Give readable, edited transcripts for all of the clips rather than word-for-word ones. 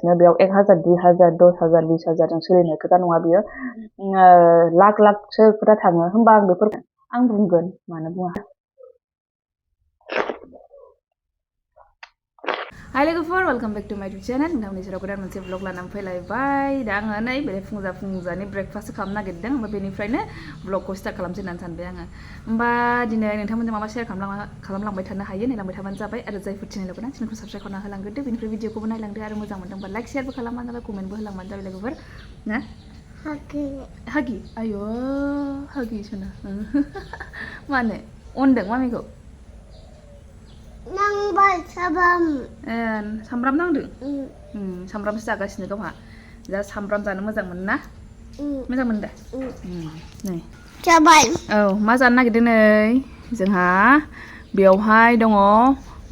सोलिगासिनो बेयाव 1000 2000 10000 20000 जों सोलिनाय खोथा नङा बियो लाख लाखसो खोथा थाङो होमबा आं बेफोर आं बुंगोन मानो बुङा हाय लोगोफोर वेलकम बेक टू माय यूट्यूब चैनल नोंथांनि सेराव गोदान मोनसे ब्लग लानानै फैलायबाय दा आङो नै बे फुंजानि ब्रेकफास्ट खालामनो नागिरदों ओमफ्राय बेनिफ्रायनो ब्लगखौ स्टार्ट खालामसै होननानै सानबाय आङो होमबा दिनै नोंथांमोनजों माबा शेयार खालामलांबाय थानो हायो नायलांबाय थाबानो जाबाय आरो जायफोर चेनेलाव गोनां चेनेलखौ साबस्क्राइब खालामना होलांग्रोदो बेनिफ्राय भिडिअखौबो नायलांदो आरो मोजां मोनदोंबा लाइक शेयारबो खालामबानो जाबाय कमेन्टबो होलांबानो जाबाय लोगोफोर ना हागि आयो हागि सोना मानो अनदों मामिखौ नांबाय सामब्राम नांदों सामब्रामसो जागासिनो गावहा जा सामब्राम जानो मोजां मोनो ना मोजां मोनो दा नै जाबाय औ मा जानो नागिरदों नै जोंहा बेयावहाय दङ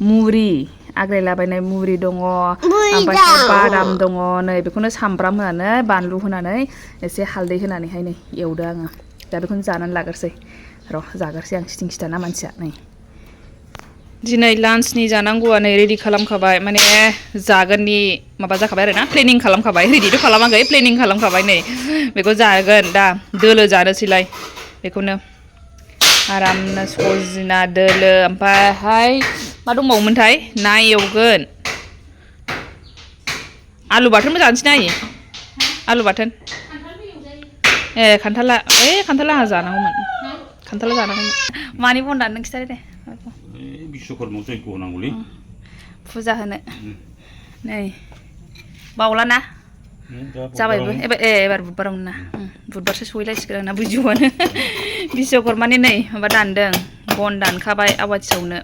मुरि आग्लायलाबायनाय मुरि दङ ओमफ्राय बादाम दङ नै बेखौनो सामब्राम होनानै बानलु होनानै एसे हालदै होनानैहाय नै एवदो आङो दा बेखौनो जानानै लाग्रोसै र' जाग्रोसै आं सिथिं सिथाना मानसिया नै दिनै लान्चनि जानांगौआ नै रेडि खालामखाबाय माने जागोननि माबा जाखाबाय आरो ना प्लेनिं खालामखाबाय रेडिथ' खालामाखै प्लेनिं खालामखाबाय नै बेखौ जागोन दा दोलो जानोसैलाय बेखौनो आरामनो सजिना दोलो ओमफ्रायहाय मा दंबावोमोनथाय ना एवगोन आलु बाथोनबो जानोसै ना आलु बाथोन ए खान्थाला आंहा जानांगौमोन खान्थाला जानांगौमोन मानि बन दाननो खिथादो दे बिश्वकर्मा जयग होनांगौलै फुजा होनो नै बावलाना जाबायबो एबार बुधबारावनो ना बुधबारसो सहैलायसिगोन आंना बुजियोआनो बिश्वकर्मानि नै माबा दानदों बन दानखाबाय आवाथि सावनो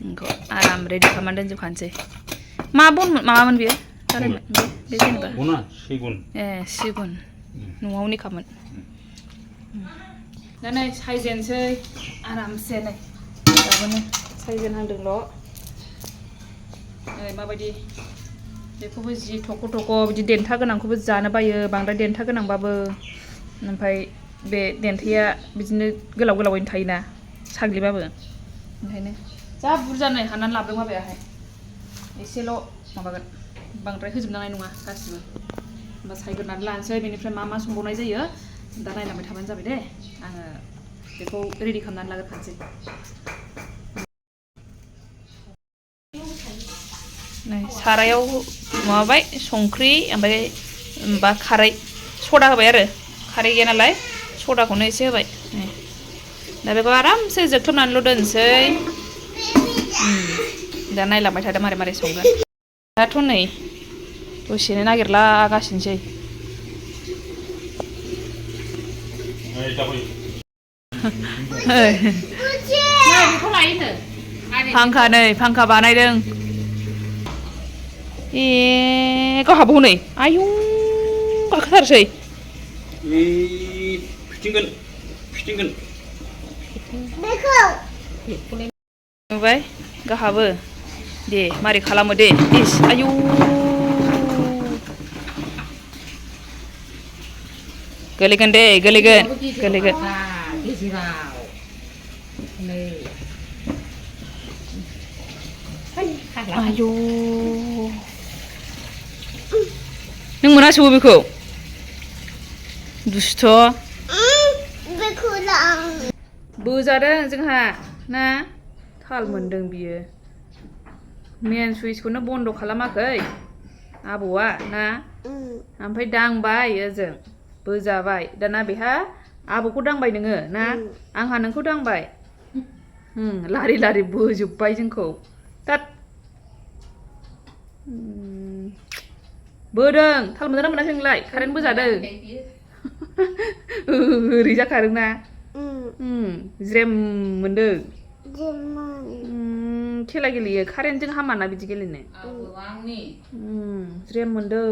बेखौ आराम रेडि खालामनानै दोनजोबखानोसै मा बन माबामोन बेयो बे जेनेबा सिगुन सिगुन न'आवनिखामोन दा नै सायजेनसै आरामसे नै दाबोनो सायजेनहांदोंल' नै माबायदि बेखौबो जि थख' थख' बिदि देन्था गोनांखौबो जानो बायो बांद्राय देन्था गोनांबाबो ओमफ्राय बे देन्थाया बिदिनो गोलाव गोलावैनो थायोना साग्लिबाबो ओंखायनो जा बुरजा नै हाननानै लाबोदों माबायाहाय एसेल' माबागोन बांद्राय होजोबनांनाय नङा गासिबो होमबा सायग्रोनानै लानोसै बेनिफ्राय मा मा संबावनाय जायो दा नायलांबाय थाबानो जाबाय दे आङो बेखौ रेडि खालामनानै लाग्रोखानोसै नै सारायाव माबाबाय संख्रि ओमफ्राय माबा खारै सदा होबाय आरो खारै गैया नालाय सदाखौनो एसे होबाय दा बेखौ आरामसे जोख्लोबनानैल' दोनसै दा नायलांबाय थादो मारै मारै संगोन दाथ' नै दसेनो नागिरलागासिनोसै फांखा नै फांखा बानायदों गावहाबो हनै आयौ गाखोथारसै नुबाय गावहाबो दे मारै खालामो दे इस आयौ गोलैगोन दे गोलैगोन आयौ नों मोनासैबो बेखौ दुस्थ' बोजादों जोंहा ना थाल मोनदों बियो मेन सुइचखौनो बन्द' खालामाखै आबौआ ना ओमफ्राय दांबाय ओजों बोजाबाय दाना बेहा आबौखौ दांबाय नोङो ना आंहा नोंखौ दांबाय लारि लारि बोजोब्बाय जोंखौ तात बोदों थाल मोनदोंना मोनाखै नोंलाय कारेन्ट बोजादों ओरै जाखादोंना ज्रेम मोनदों खेला गेलेयो कारेन्टजों हामाना बिदि गेलेनो ज्रेम मोनदों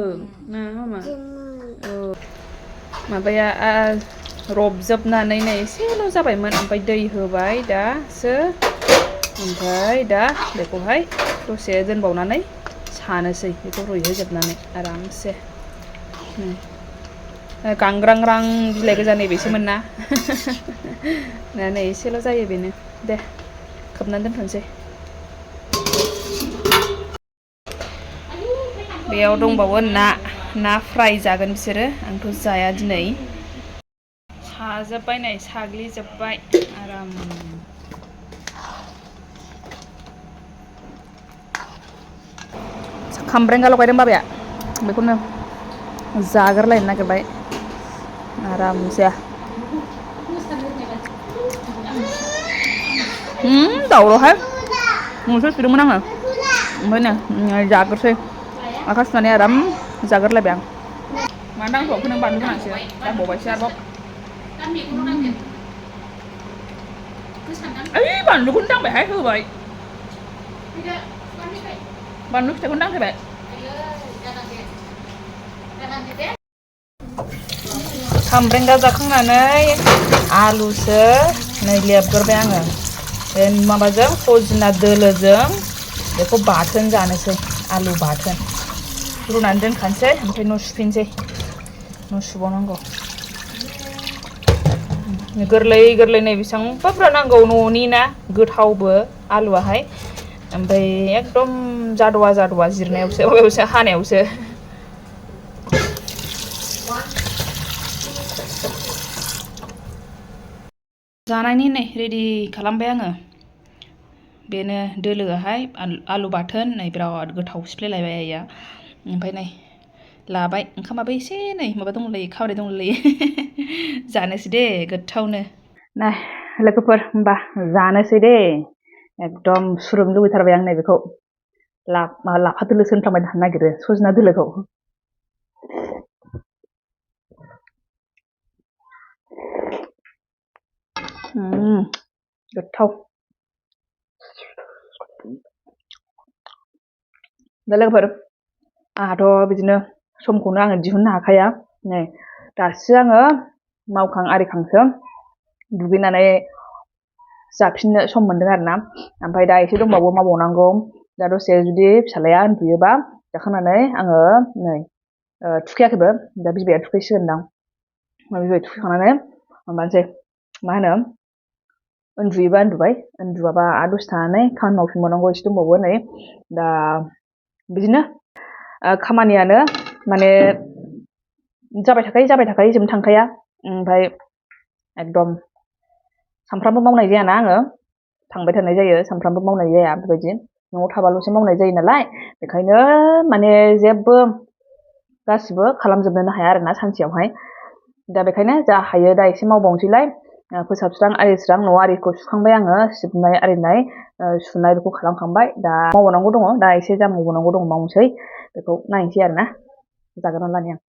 ना मामा माबाया रबजोबनानै नै एसेल' जाबायमोन ओमफ्राय दै होबाय दासो ओमफ्राय दा बेखौहाय दसे दोनबावनानै सानोसै बेखौ रुइहोजोबनानै आरामसे गांग्रांग्रां बिलाइ गोजा नैबेसोमोन ना दा नै एसेल' जायो बेनो दे खोबनानै दोनथ'नोसै बेयाव दंबावो ना फ्राय जागोन बिसोरो आंथ' जाया दिनै साजोब्बाय नै साग्लिजोब्बाय आराम खामब्रेंगा लगायदों बाबाया बेखौनो जागोरलायनो नागिरबाय आरामसे दावरावहाय नोंसो सुदोंमोन आङो ओमफ्राय नै जाग्रोसै आखाइ सुनानै आराम जागोरलायबाय आं मा नांबावखो नों बानलु गोनांसो नांबावबायसो आरोबाव ओइ बानलुखौनो दांबायहाय होबाय बानलु फिथाइखौनो दांफैबाय खामब्रेंगा जाखांनानै आलुसो नै लेबग्रोबाय आङो बे माबाजों सजना दोलोजों बेखौ बाथोन जानोसै आलु बाथोन रुनानै दोनखानोसै ओमफ्राय न' सुफिनसै न' सुबावनांगौ गोरलै गोरलै नै बेसेबांबा बुरजा नांगौ न'नि ना गोथावबो आलुआहाय ओमफ्राय एकदम जादवा जिरनायावसो माबायावसो हानायावसो जानायनि नै रेडि खालामबाय आङो बेनो दोलोआहाय आलु बाथोन नै बिराद गोथाव सिफ्लेलायबाय आइया ओमफ्राय नै लाबाय ओंखामाबो एसे नै माबा दंलायो खावराय दंलायो जानोसै दे गोथावनो नै लोगोफोर होमबा जानोसै दे एकदम सुरोमनो लुबैथारबाय आं नै बेखौ लाफा दोलोसो होनफ्लांबाय थानो नागिरो सजना दोलोखौ गोथाव दा लोगोफोर आंहाथ' बिदिनो समखौनो आङो दिहुननो हाखाया नै दासो आङो मावखां आरिखांसो दुगैनानै जाफिननो सम मोनदों आरोना ओमफ्राय दा एसे दंबावो मावबावनांगौ दा दसे जुदि फिसालाया उन्दुयोबा जाखांनानै आङो नै थुखैयाखैबो दा बिबाया थुखैसिगोनदां बिबाया थुखैखांनानै माबानोसै मा होनो उन्दुयोबा उन्दुबाय उन्दुआबा आरो दसे थानानै खामानि मावफिनबावनांगौ एसे दंबावो नै दा बिदिनो खामानियानो माने जाबाय थाखायो जोबनो थांखाया ओमफ्राय एकदम सानफ्रामबो मावनाय जायाना आङो थांबाय थानाय जायो सानफ्रामबो मावनाय जाया बेबायदि न'आव थाबाल'सो मावनाय जायो नालाय बेखायनो माने जेबो गासिबो खालामजोबनोनो हाया आरोना सानसेयावहाय दा बेखायनो जा हायो दा एसे मावबावनोसैलाय फोसाबस्रां आरिस्रां न' आरिखौ सुखांबाय आङो सिबनाय आरिनाय सुनाय बेखौ खालामखांबाय दा मावबावनांगौ दङ दा एसे जा मावबावनांगौ दङ मावनोसै बेखौ नायनोसै आरोना जाग्रोना लानि आं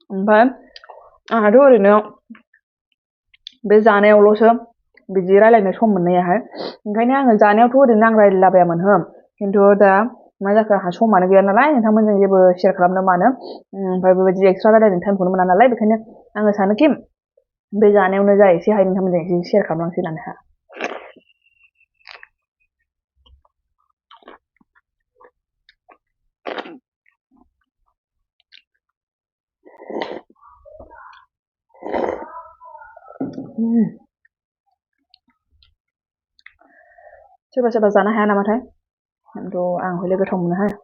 ओमफ्राय आंहाथ' ओरैनो बे जानायावल'सो बिदि रायलायनो सम मोननायाहाय ओंखायनो आङो जानायावथ' ओरैनो आं रायलायलाबायामोन खिन्थु दा मा जाखो आंहा समानो गैया नालाय नोंथांमोनजों जेबो शेयार खालामनो मानो ओमफ्राय बेबायदि एक्सट्रा रायलायनो टाइमखौनो मोना नालाय बेखायनो आङो सानोखि बे जानायावनो जा एसे हायो नोंथांमोनजों एसे शेयार खालामलांसै होननानै सोरबा सोरबा जानो हाया नामाथाय खिन्थु आं हले गोथाव मोनोहाय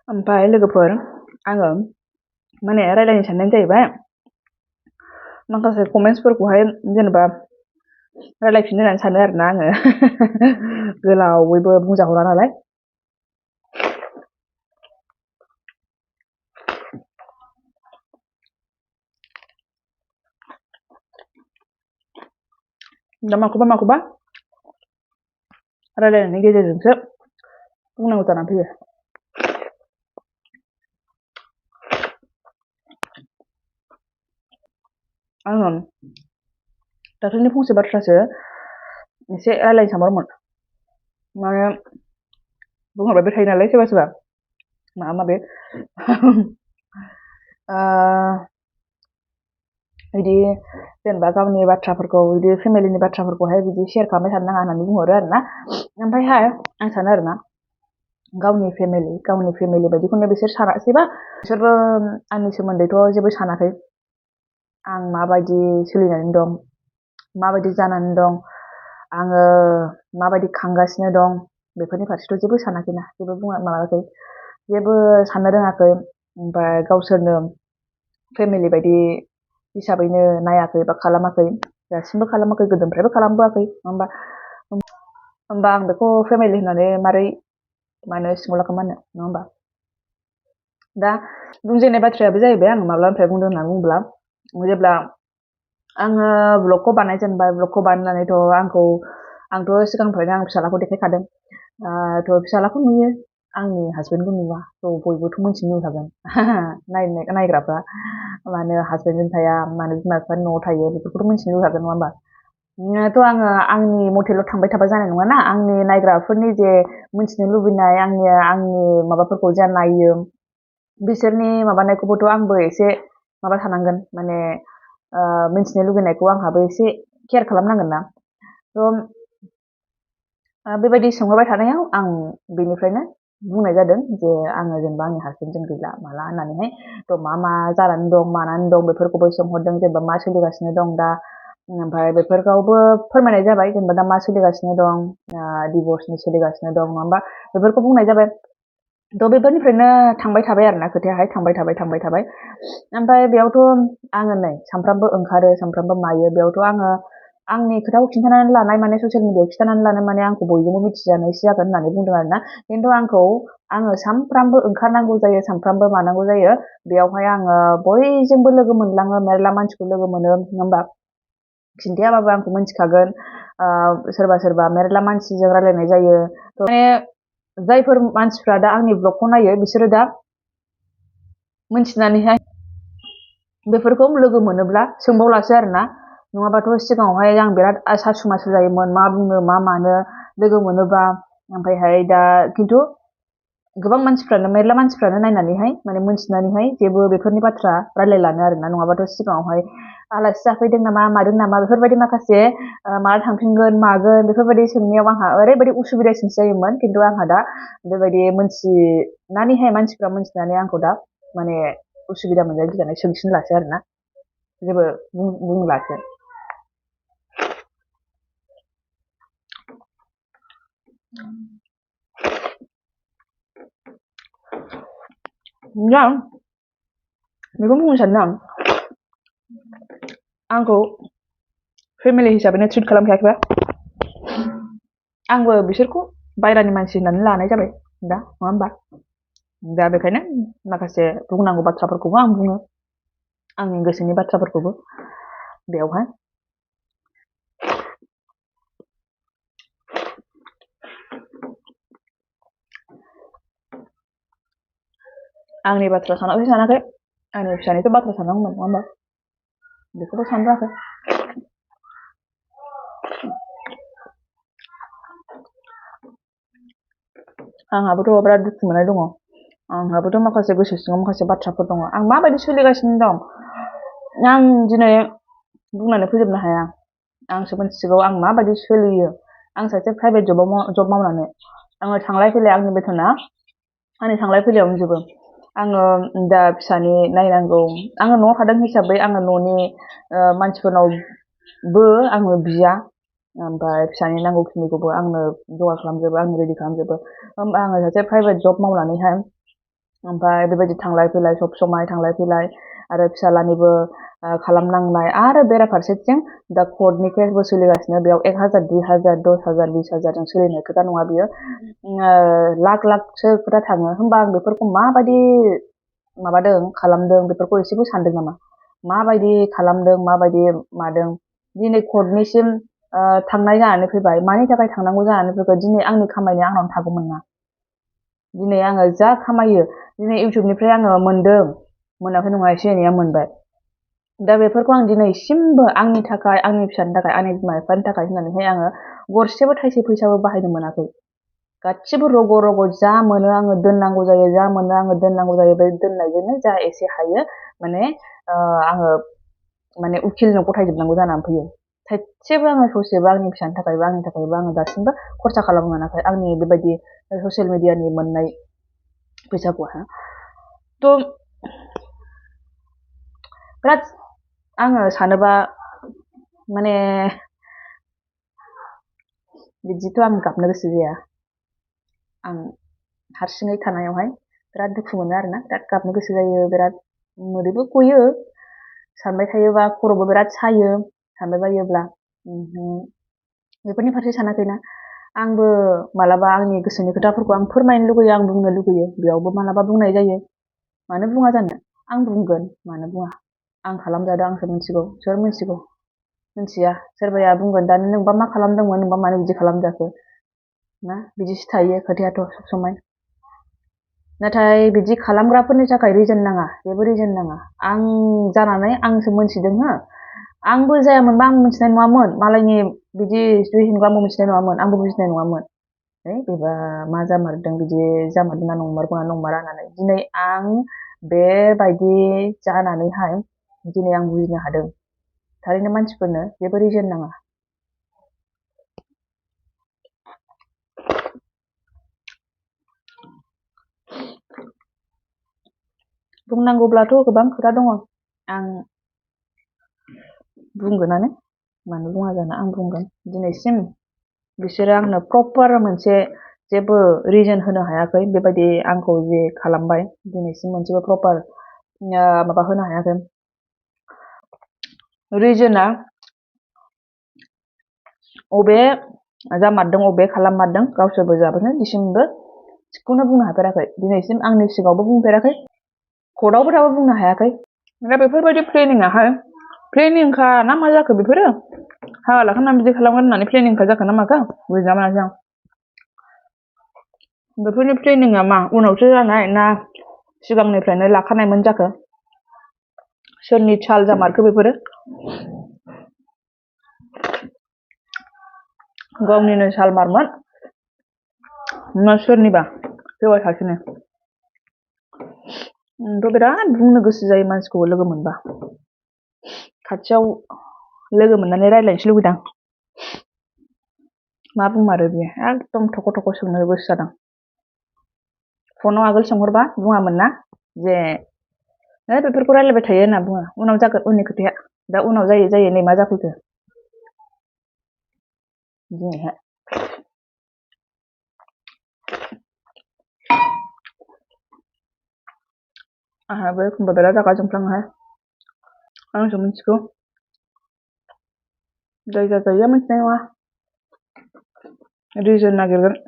ओमफ्राय लोगोफोर आङो माने रायलायनो साननायानो जाहैबाय माखासे कमेन्ट्सफोरखौहाय जेनेबा रायलायफिननो होननानै सानो आरोना आङो गोलावैबो बुंजाहरा नालाय दा माखौबा रायलायनायनि गेजेरजोंसो बुंनांगौ जानानै फैयो आङो दाख्लैनि फंसे बाथ्रासो एसे रायलायनो सानबावदोंमोन माने बुंहरबाय थायो नालाय सोरबा सोरबा माबा माबि बिदि जेनेबा गावनि बाथ्राफोरखौ बिदि फेमिलिनि बाथ्राफोरखौहाय बिदि शेयार खालामबाय थानो नाङा होननानै बुंहरो आरोना ओमफ्रायहाय आं सानो आरोना गावनि फेमिलि बायदिखौनो बिसोर सानासैबा बिसोरबो आंनि सोमोन्दैथ' जेबो सानाखै आं माबायदि सोलिनानै दं माबायदि जानानै दं आङो माबायदि खांगासिनो दं बेफोरनि फारसेथ' जेबो सानाखैना जेबो माबायाखै जेबो साननो रोङाखै ओमफ्राय गावसोरनो फेमिलि बायदि हिसाबैनो नायाखै बा खालामाखै दासिमबो खालामाखै गोदोनिफ्रायबो खालामबोआखै नङा होमबा आं बेखौ फेमिलि होननानै मानो सिङाव लाखो मानो नङा होमबा दा बुंजेननाय बाथ्रायाबो जाहैबाय आं माब्लानिफ्राय बुंदों होननानै बुङोब्ला जेब्ला आङो ब्लगखौ बानायजेनबाय ब्लगखौ बानायनानैथ' आंथ' सिगांनिफ्रायनो आं फिसालाखौ देखायखादों थ' फिसालाखौ नुयो आंनि हासबेन्डखौ नुवा थ' बयबोथ' मोनथिनो लुबैखागोन नायग्राफ्रा मानो हासबेन्डजों थाया मानो बिमा बिफानि न'आव थायो बेफोरखौथ' मोनथिनो लुबैखागोन नङा होमबा थ' आङो आंनि मथेल' थांबाय थाबा जानाय नङा ना आंनि नायग्राफोरनि जे मोनथिनो लुबैनाय आंनि माबाफोरखौ जा नायो बिसोरनि माबानायखौबोथ' आंबो एसे माबा थानांगोन माने मिन्थिनो लुगैनायखौ आंहाबो एसे केयार खालामनांगोन ना थ' बेबायदि सोंहरबाय थानायाव आं बेनिफ्रायनो बुंनाय जादों जे आङो जेनेबा आंनि हासबेन्डजों गैला माला होननानैहाय थ' मा जानानै दं मानानै दं बेफोरखौबो सोंहरदों जेनेबा मा सोलिगासिनो दं दा ओमफ्राय बेफोरखौबो फोरमायनाय जाबाय जेनेबा दा मा सोलिगासिनो दं डिभर्सनि सोलिगासिनो दं नङा होमबा बेफोरखौ बुंनाय जाबाय थ' बेफोरनिफ्रायनो थांबाय थाबाय आरोना खोथायाहाय थांबाय थाबाय ओमफ्राय बेयावथ' आङो नै सानफ्रामबो ओंखारो सानफ्रामबो मायो बेयावथ' आङो आंनि खोथाखौ खिन्थानानै लानाय माने ससियेल मिडियायाव खिन्थानानै लानाय माने आंखौ बयजोंबो मिथिजानायसो जागोन होननानै बुंदों आरोना खिन्थु आङो सानफ्रामबो ओंखारनांगौ जायो सानफ्रामबो मानांगौ जायो बेयावहाय आङो बयजोंबो लोगो मोनलाङो मेरला मानसिखौ लोगो मोनो नङा होमबा खिन्थायाबाबो आंखौ मिथिखागोन सोरबा मेरला मानसिजों रायलायनाय जायो माने जायफोर मानसिफ्रा दा आंनि ब्लगखौ नायो बिसोरो दा मोनथिनानैहाय बेफोरखौ लोगो मोनोब्ला सोंबावलासो आरोना नङाबाथ' सिगाङावहाय आं बिराद सासु मासु जायोमोन मा बुंनो मा मानो लोगो मोनोबा ओमफ्रायहाय दा खिन्थु गोबां मानसिफ्रानो मेरला मानसिफ्रानो नायनानैहाय माने मोनथिनानैहाय जेबो बेफोरनि बाथ्रा रायलायलानो आरोना नङाबाथ' सिगाङावहाय आलासि जाफैदों नामा मादों नामा बेफोरबायदि माखासे माला थांफिनगोन मागोन बेफोरबायदि सोंनायाव आंहा ओरैबायदि उसुबिदासिन जायोमोन खिन्थु आंहा दा बेबायदि मोनथिनानैहाय मानसिफ्रा मोनथिनानै आंखौ दा माने उसुबिदा मोनजानो गिनानै सोंसिनलासो आरोना जेबो बुंलासो दा बेखौ बुंनो सानदों आंखौ फेमिलि हिसाबैनो ट्रिट खालामखायाखैबा आंबो बिसोरखौ बायरानि मानसि होननानै लानाय जाबाय दा नङा होमबा दा बेखायनो माखासे बुंनांगौ बाथ्राफोरखौबो आं बुङो आंनि गोसोनि बाथ्राफोरखौबो बेयावहाय आंनि बाथ्रा सानाखै आंनि फिसानिथ' बाथ्रा साननांगौमोन नङा होमबा बेखौथ' सानबोआखै आंहाबोथ' बिराद दुखु मोननाय दङ आंहाबोथ' माखासे गोसो सिङाव माखासे बाथ्राफोर दङ आं माबायदि सोलिगासिनो दं आं दिनै बुंनानै फोजोबनो हाया आंसो मिथिसिगौ आं माबायदि सोलियो आं सासे प्राइभेट जब मावनानै आङो थांलाय फैलाय आंनि बेथना आंनि थांलाय फैलायावनो जोबो आङो दा फिसानि नायनांगौ आङो न'आव थादों हिसाबै आङो न'नि मानसिफोरनावबो आङो बिया ओमफ्राय फिसानि नांगौखिनिखौबो आंनो जगार खालामजोबो आंनो रेडि खालामजोबो होमबा आङो सासे प्राइभेट जब मावनानैहाय ओमफ्राय बेबायदि थांलाय फैलाय सब समाय थांलाय फैलाय आरो फिसालानिबो खालामनांनाय आरो बेराफारसेथिं दा कर्टनि केसबो सोलिगासिनो बेयाव 1,000 2,000 10,000 20,000 जों सोलिनाय खोथा नङा बियो लाखसो खोथा थाङो होमबा आं बेफोरखौ माबायदि माबादों खालामदों बेफोरखौ एसेबो सानदों नामा माबायदि खालामदों माबायदि मादों दिनै कर्टनिसिम थांनाय जानानै फैबाय मानि थाखाय थांनांगौ जानानै फैबाय दिनै आंनि खामायनाया आंनावनो थागौमोन ना दिनै आङो जा खामायो दिनै इउटुबनिफ्राय आङो मोनदों मोनाखै नङा एसे एनैया मोनबाय दा बेफोरखौ आं दिनैसिमबो आंनि थाखाय आंनि फिसानि थाखाय आंनि बिमा बिफानि थाखाय होननानैहाय आङो गरसेबो थाइसे फैसाबो बाहायनो मोनाखै गासिबो रग' रग' जा मोनो आङो दोननांगौ जायो जा मोनो आङो दोननांगौ जायो बे दोननायजोंनो जा एसे हायो माने आङो माने उखिलनो गथायजोबनांगौ जानानै फैयो थाइसेबो आङो ससेबो आंनि फिसानि थाखायबो आंनि थाखायबो आङो दासिमबो खरसा खालामनो मोनाखै आंनि बेबायदि ससियेल मिडियानि मोननाय फैसाखौहाय थ' बिराद आङो सानोबा माने बिदिथ' आं गाबनो गोसो जाया आं हारसिङै थानायावहाय बिराद दुखु मोनो आरोना बिराद गाबनो गोसो जायो बिराद मोदैबो गयो सानबाय थायोबा खर'बो बिराद सायो सानबाय बायोब्ला बेफोरनि फारसे सानाखैना आंबो मालाबा आंनि गोसोनि खोथाफोरखौ आं फोरमायनो लुगैयो आं बुंनो लुगैयो बेयावबो मालाबा बुंनाय जायो मानो बुङा जानो आं बुंगोन मानो बुङा आं खालामजादों आंसो मिथिगौ सोर मिथिगौ मिथिया सोरबाया बुंगोन दानो नोंबा मा खालामदोंमोन नोंबा मानो बिदि खालामजाखो ना बिदिसो थायो खोथायाथ' सब समाय नाथाय बिदि खालामग्राफोरनि थाखाय रिजन नाङा जेबो रिजन नाङा आं जानानै आंसो मोनथिदों हो आंबो जायामोनबा आं मिथिनाय नङामोन मालायनि बिदि सिचुवेसनखौ आंबो मिथिनाय नङामोन आंबो बुजिनाय नङामोन बेबा मा जामारदों बिदि जामारदोंना नंमारगौना नंमारा होननानै दिनै आं बेबायदि जानानैहाय दिनै आं बुजिनो हादों थारैनो मानसिफोरनो जेबो रिजन नाङा बुंनांगौब्लाथ' गोबां खोथा दङ आं बुंगोनानो मानो बुङा जानो आं बुंगोन दिनैसिम बिसोरो आंनो प्रपार मोनसे जेबो रिजन होनो हायाखै बेबायदि आंखौ जे खालामबाय दिनैसिम मोनसेबो प्रपार माबा होनो हायाखै रिजोना अबे जामारदों अबे खालाममारदों गावसोरबो जाबोनो दिसिमबो थिगखौनो बुंनो हाफेराखै दिनैसिम आंनि सिगाङावबो बुंफेराखै कर्टआवबो दाबो बुंनो हायाखै दा बेफोरबायदि प्लेनिङाहाय प्लेनिंखा ना मा जाखो बेफोरो हाबा लाखांनानै बिदि खालामगोन होननानै प्लेनिंखा जाखो ना माखो बुजिना मोनासै आं बेफोरनि प्लेनिङा मा उनावसो जानाय ना सिगांनिफ्रायनो लाखानायमोन जाखो सोरनि चाल जामारखो बेफोरो गावनिनो सालमारमोन ना सोरनिबा बेवाइ सासेनो आंथ' बिराद बुंनो गोसो जायो मानसिखौ लोगो मोनबा खाथियाव लोगो मोननानै रायज्लायनोसो लुगैदां मा बुंमारो बियो एकदम थख' थख' सोंनो गोसो जादों फनाव आगोल सोंहरबा बुङामोन ना जे बेफोरखौ रायज्लायबाय थायो होनना बुङो उनाव जागोन उननि खोथाया दा उनाव जायै जायै नै मा जाफैखो दिनैहाय आंहाबो एखमबा बिराद रागा जोंफ्लाङोहाय आंसो मिथिगौ जाय जाजायैया मिथिनाय नङा रिजन नागिरगोन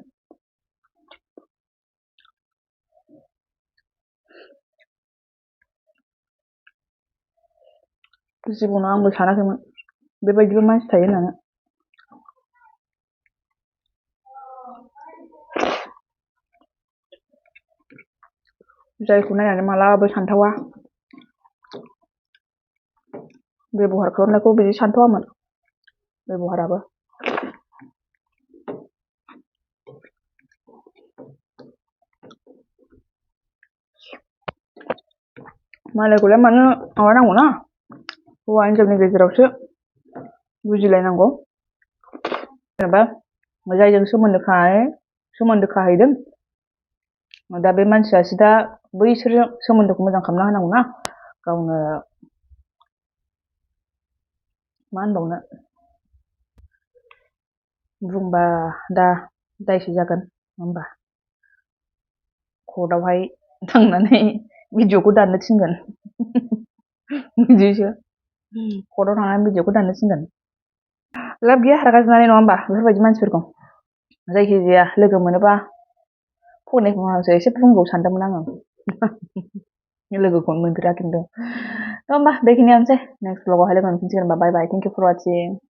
जिबनाव आंबो सानाखैमोन बेबायदिबो मानसि थायो होननानै जायखौ नायनानै मालाबाबो सानथावा बेबहार खालामनायखौ बिदि सानथावामोन बेबहाराबो मालायखौलाय मानो माबानांगौना हौवा हिनजावनि गेजेरावसो बुजिलायनांगौ जेनेबा जायजों सोमोन्दो खाहैदों दा बे मानसिया सिदा बैसोरजों सोमोन्दोखौ मोजां खालामना होनांगौना गावनो मा होनबावनो बुंबा दा दायसो जागोन होमबा कर्टआवहाय थांनानै भिडिअखौ दाननो थिनगोन बिदिसो कर्टआव थांनानै भिडिअखौ दाननो थिनगोन लाब गैया रागा जोंनानै नङा होमबा बेफोरबायदि मानसिफोरखौ जायखिजाया लोगो मोनोबा फंनै फंथामसो एसे बुंगौ सानदोंमोन आङो लोगोखौनो मोनफेरा खिन्थु होमबा बेखिनियानोसै नेक्स्ट ब्लगावहाय लोगो मोनफिनसिगोन होनबा बाय बाय थेंक इउ फर वाचिं